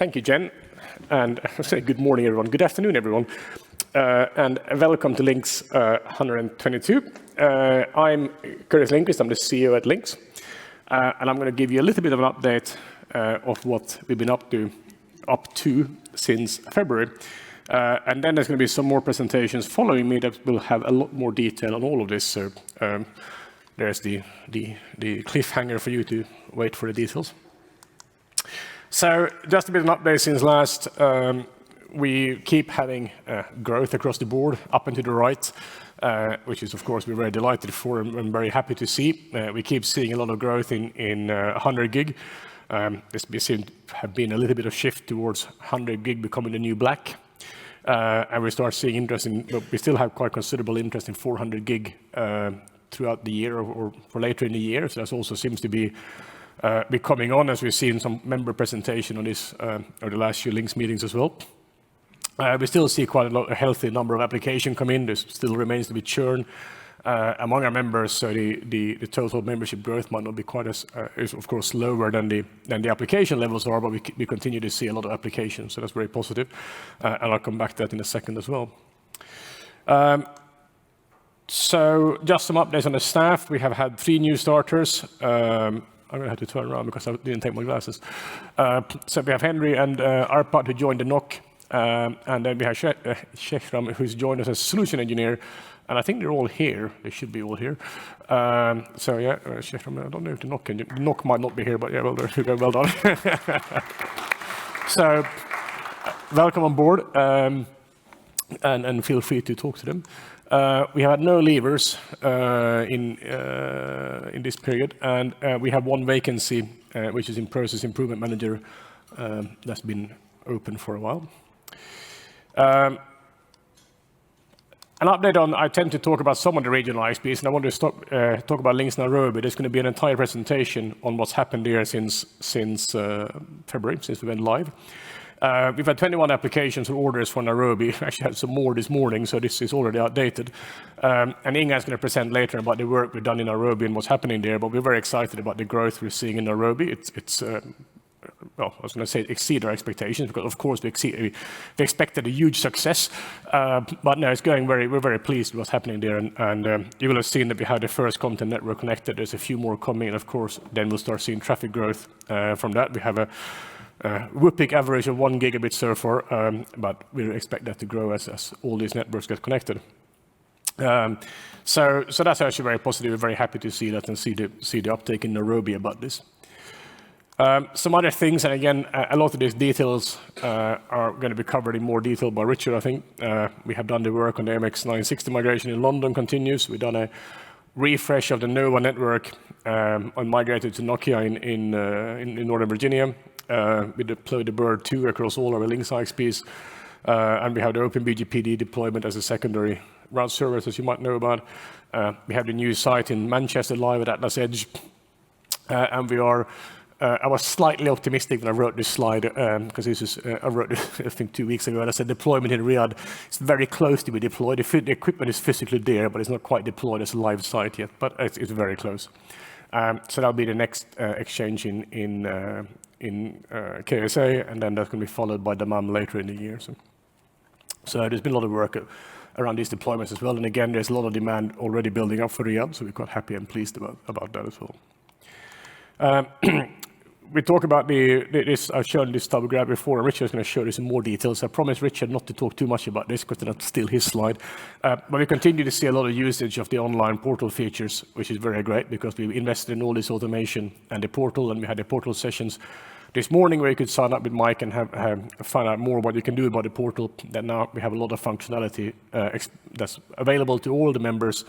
Thank you, Jen. And I say good morning, everyone. Good afternoon, everyone. And welcome to LINX 122. I'm Kurtis Lindqvist. I'm the CEO at LINX. And I'm going to give you a little bit of an update of what we've been up to since February. And then there's going to be some more presentations following me that will have a lot more detail on all of this. So there's the cliffhanger for you to wait for the details. So just a bit of an update since last. We keep having growth across the board, up and to the right, which is, of course, we're very delighted for and very happy to see. We keep seeing a lot of growth in 100 gig. This seems to have been a little bit of shift towards 100 gig becoming the new black. And we start seeing interest in, but we still have quite considerable interest in 400 gig throughout the year or for later in the year. So that also seems to be coming on, as we've seen some member presentation on this over the last few LINX meetings as well. We still see quite a healthy number of applications come in. There still remains to be churn among our members, so the total membership growth might not be quite as is of course lower than the application levels are, but we continue to see a lot of applications, so that's very positive. And I'll come back to that in a second as well. So just some updates on the staff. We have had 3 new starters. I'm going to have to turn around because I didn't take my glasses. So we have Henry and Arpad who joined the NOC. And then we have Sheshram who's joined us as solution engineer. And I think they're all here. They should be all here. So yeah, Sheshram, I don't know if the NOC might not be here, but yeah, well done. So welcome on board and feel free to talk to them. We have had no leavers in this period, and we have 1 vacancy, which is in process improvement manager, that's been open for a while. An update on, I tend to talk about some of the regional ISPs, and I want to talk about LINX Nairobi. There's going to be an entire presentation on what's happened there since February, since we went live. We've had 21 applications or orders for Nairobi. We actually had some more this morning, so this is already outdated. And Inga is going to present later about the work we've done in Nairobi and what's happening there, but we're very excited about the growth we're seeing in Nairobi. It's well, I was going to say exceed our expectations, because of course we expected a huge success, but no, it's going we're very pleased with what's happening there, and you will have seen that we had the first content network connected. There's a few more coming, and of course then we'll start seeing traffic growth from that. We have a whooping average of 1 gigabit so far, but we expect that to grow as all these networks get connected. So that's actually very positive. We're very happy to see that and see the uptake in Nairobi about this. Some other things, and again, a lot of these details are going to be covered in more detail by Richard, I think. We have done the work on the MX960 migration in London continues. We've done a refresh of the Nova network and migrated to Nokia in Northern Virginia. We deployed the Bird 2 across all our LINX ISPs, and we have the OpenBGPD deployment as a secondary route service, as you might know about. We have the new site in Manchester live at Atlas Edge, and we are. I was slightly optimistic when I wrote this slide, because this is I wrote it I think 2 weeks ago, and I said deployment in Riyadh is very close to be deployed. The equipment is physically there, but it's not quite deployed as a live site yet, but it's very close. So that'll be the next exchange in KSA, and then that's going to be followed by Dammam later in the year. So there's been a lot of work around these deployments as well, and again, there's a lot of demand already building up for Riyadh, so we're quite happy and pleased about that as well. We talk about this. I've shown this tab before, and Richard's going to show this in more details. I promised Richard not to talk too much about this because that's still his slide. But we continue to see a lot of usage of the online portal features, which is very great because we invested in all this automation and the portal, and we had the portal sessions this morning where you could sign up with Mike and find out more what you can do about the portal. That now we have a lot of functionality that's available to all the members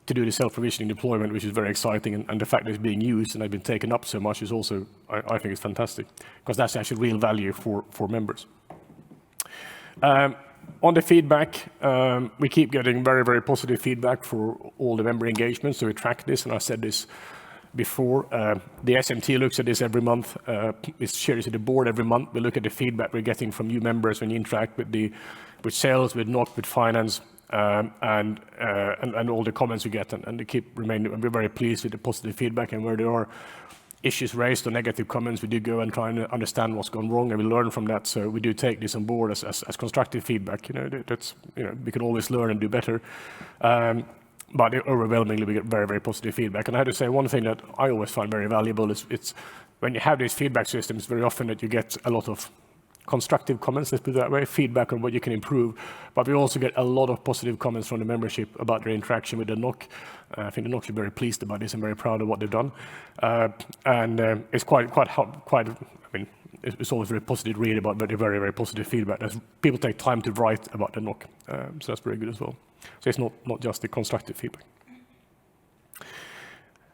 to do the self-provisioning deployment, which is very exciting, and the fact that it's being used and has been taken up so much is also, I think, it's fantastic, because that's actually real value for members. On the feedback, we keep getting very, very positive feedback for all the member engagements, so we track this, and I said this before. The SMT looks at this every month. It shares to the board every month. We look at the feedback we're getting from new members when you interact with sales, with NOC, with finance, and all the comments we get, and they keep remaining. And we're very pleased with the positive feedback and where they are issues raised or negative comments, we do go and try and understand what's gone wrong, and we learn from that. So we do take this on board as constructive feedback. That's we can always learn and do better. But overwhelmingly, we get very, very positive feedback. And I have to say, one thing that I always find very valuable is it's when you have these feedback systems, very often that you get a lot of constructive comments, let's put it that way, feedback on what you can improve. But we also get a lot of positive comments from the membership about their interaction with the NOC. I think the NOC is very pleased about this and very proud of what they've done. It's quite. I mean, it's always very positive to read about, but very, very positive feedback. As people take time to write about the NOC, so that's very good as well. So it's not just the constructive feedback.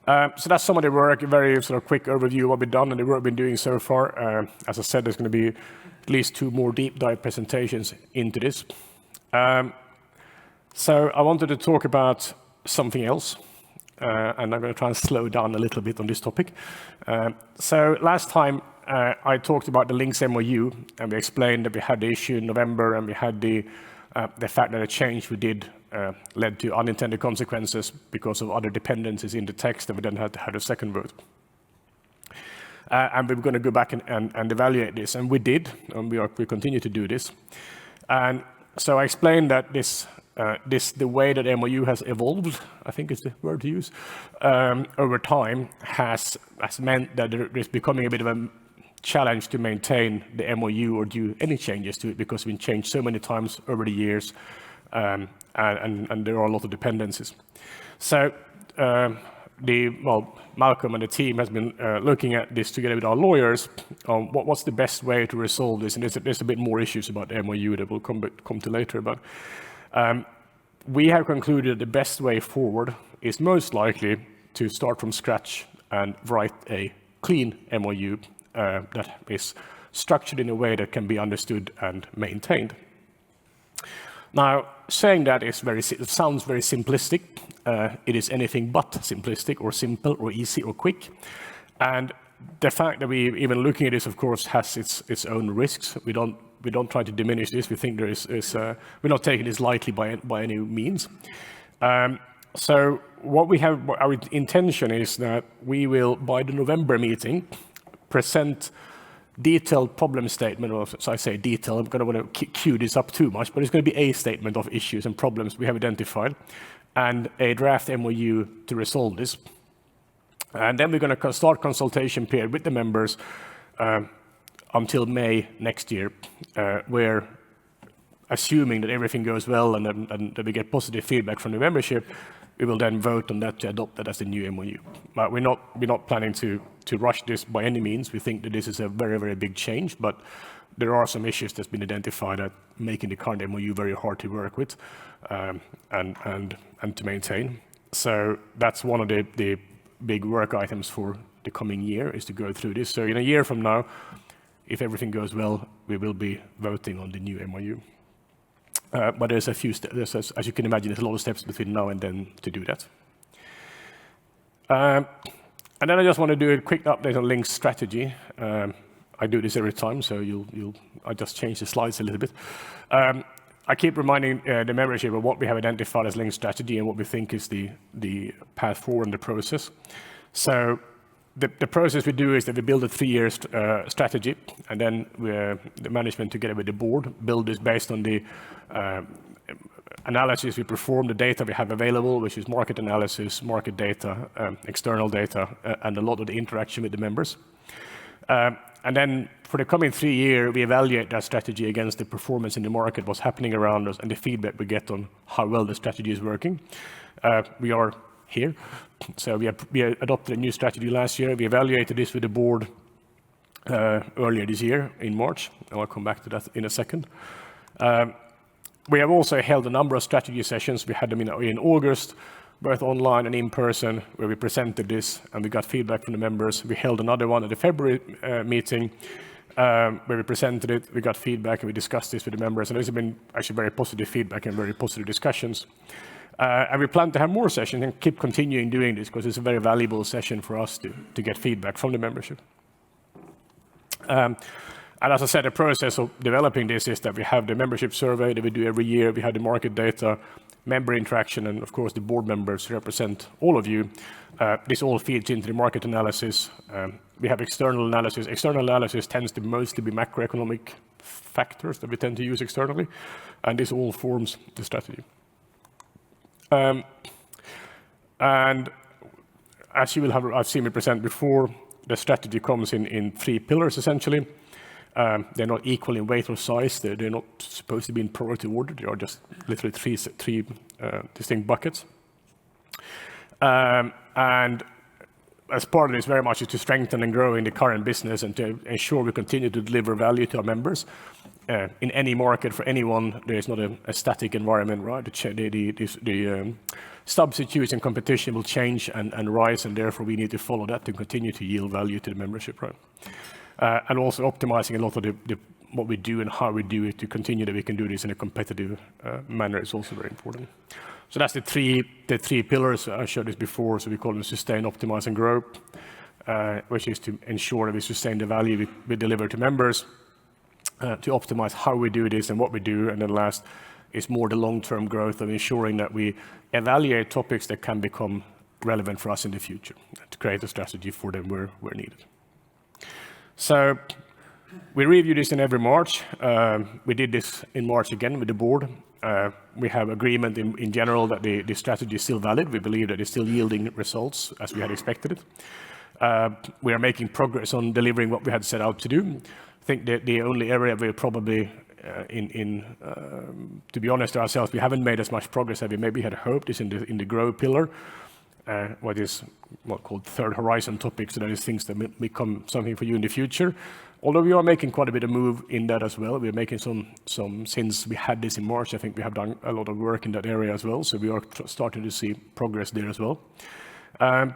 So that's some of the work, a very sort of quick overview of what we've done and the work we've been doing so far. As I said, there's going to be at least 2 more deep dive presentations into this. So I wanted to talk about something else, and I'm going to try and slow down a little bit on this topic. So last time I talked about the LINX MOU, and we explained that we had the issue in November, and we had the fact that the change we did led to unintended consequences because of other dependencies in the text, and we then had to have a second vote. And we were going to go back and evaluate this, and we did, and we continue to do this. And so I explained that the way that MOU has evolved, I think is the word to use, over time has meant that there's becoming a bit of a challenge to maintain the MOU or do any changes to it, because it's been changed so many times over the years, and there are a lot of dependencies. So Malcolm and the team has been looking at this together with our lawyers on what's the best way to resolve this. And there's a bit more issues about the MOU that we'll come to later. But we have concluded the best way forward is most likely to start from scratch and write a clean MOU that is structured in a way that can be understood and maintained. Now, saying that it sounds very simplistic. It is anything but simplistic or simple or easy or quick. And the fact that we even looking at this, of course, has its own risks. We don't try to diminish this. We think we're not taking this lightly by any means. So our intention is that we will, by the November meeting, present detailed problem statement, or so I say detail, I'm going to want to cue this up too much, but it's going to be a statement of issues and problems we have identified, and a draft MOU to resolve this. And then we're going to start consultation period with the members until May next year, where, assuming that everything goes well and that we get positive feedback from the membership, we will then vote on that to adopt that as a new MOU. But we're not planning to rush this by any means. We think that this is a very, very big change, but there are some issues that's been identified that making the current MOU very hard to work with and to maintain. So that's one of the big work items for the coming year, is to go through this. So in a year from now, if everything goes well, we will be voting on the new MOU. But there's a few steps, as you can imagine, there's a lot of steps between now and then to do that. And then I just want to do a quick update on LINX strategy. I do this every time, so I just change the slides a little bit. I keep reminding the membership of what we have identified as LINX strategy and what we think is the path forward in the process. So the process we do is that we build a 3-year strategy, and then the management together with the board build this based on the analysis we perform, the data we have available, which is market analysis, market data, external data, and a lot of the interaction with the members. And then for the coming 3 years, we evaluate that strategy against the performance in the market, what's happening around us, and the feedback we get on how well the strategy is working. We are here. So we adopted a new strategy last year. We evaluated this with the board earlier this year in March, and I'll come back to that in a second. We have also held a number of strategy sessions. We had them in August, both online and in person, where we presented this and we got feedback from the members. We held another one at the February meeting where we presented it. We got feedback and we discussed this with the members. And there's been actually very positive feedback and very positive discussions. And we plan to have more sessions and keep continuing doing this because it's a very valuable session for us to get feedback from the membership. And as I said, the process of developing this is that we have the membership survey that we do every year. We have the market data. member interaction, and of course the board members represent all of you. This all feeds into the market analysis. We have external analysis. External analysis tends to mostly be macroeconomic factors that we tend to use externally, and this all forms the strategy. And as you will have seen me present before, the strategy comes in 3 pillars essentially. They're not equal in weight or size. They're not supposed to be in priority order. They are just literally three distinct buckets. And as part of this, very much is to strengthen and grow in the current business and to ensure we continue to deliver value to our members. In any market, for anyone, there is not a static environment, right? The substitutes and competition will change and rise, and therefore we need to follow that to continue to yield value to the membership, right? And also optimizing a lot of what we do and how we do it to continue that we can do this in a competitive manner is also very important. So that's the three pillars. I showed this before, so we call them sustain, optimize, and grow, which is to ensure that we sustain the value we deliver to members, to optimize how we do this and what we do, and then last is more the long-term growth of ensuring that we evaluate topics that can become relevant for us in the future, to create a strategy for them where needed. So we review this in every March. We did this in March again with the board. We have agreement in general that the strategy is still valid. We believe that it's still yielding results as we had expected it. We are making progress on delivering what we had set out to do. I think that the only area we're probably to be honest to ourselves, we haven't made as much progress as we maybe had hoped is in the grow pillar, what is called third horizon topics. So that is things that may become something for you in the future. Although we are making quite a bit of move in that as well. We're making some since we had this in March, I think we have done a lot of work in that area as well. So we are starting to see progress there as well. And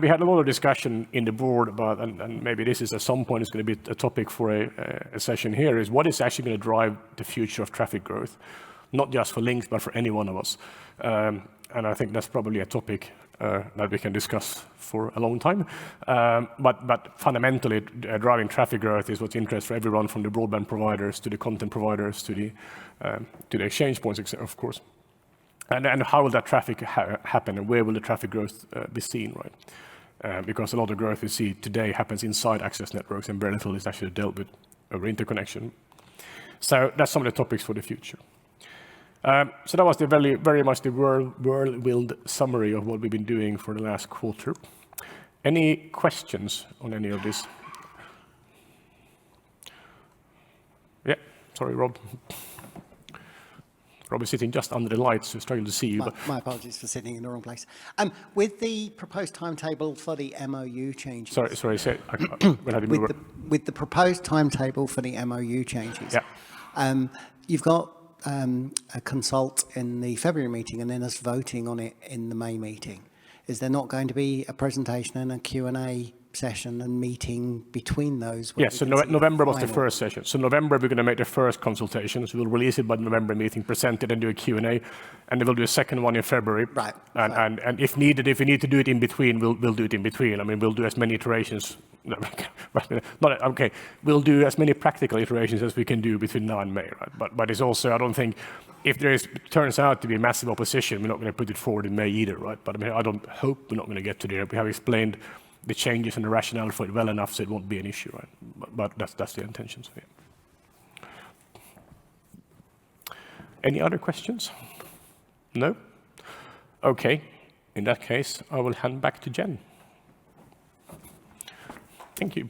we had a lot of discussion in the board about, and maybe this is at some point is going to be a topic for a session here, is what is actually going to drive the future of traffic growth, not just for LINX, but for any one of us. And I think that's probably a topic that we can discuss for a long time. But fundamentally, driving traffic growth is what's interest for everyone from the broadband providers to the content providers to the exchange points, of course. And how will that traffic happen, and where will the traffic growth be seen, right? Because a lot of growth we see today happens inside access networks, and very little is actually dealt with over interconnection. So that's some of the topics for the future. So that was the very much the whirlwind summary of what we've been doing for the last quarter. Any questions on any of this? Yeah, sorry, Rob. Rob is sitting just under the lights, so struggling to see you. My apologies for sitting in the wrong place. With the proposed timetable for the MOU changes. Sorry, say. With the proposed timetable for the MOU changes. Yeah. You've got a consult in the February meeting and then us voting on it in the May meeting. Is there not going to be a presentation and a Q&A session and meeting between those? Yes, so November was the first session. So November, we're going to make the first consultations. We'll release it by the November meeting, present it and do a Q&A. And then we'll do a second one in February. Right. And if needed, if we need to do it in between, we'll do it in between. I mean, we'll do as many iterations. We'll do as many practical iterations as we can do between now and May, right? But it's also, I don't think, if turns out to be massive opposition, we're not going to put it forward in May either, right? But I mean, I don't hope we're not going to get to there. We have explained the changes and the rationale for it well enough so it won't be an issue, right? But that's the intention. So, yeah. Any other questions? No? Okay. In that case, I will hand back to Jen. Thank you.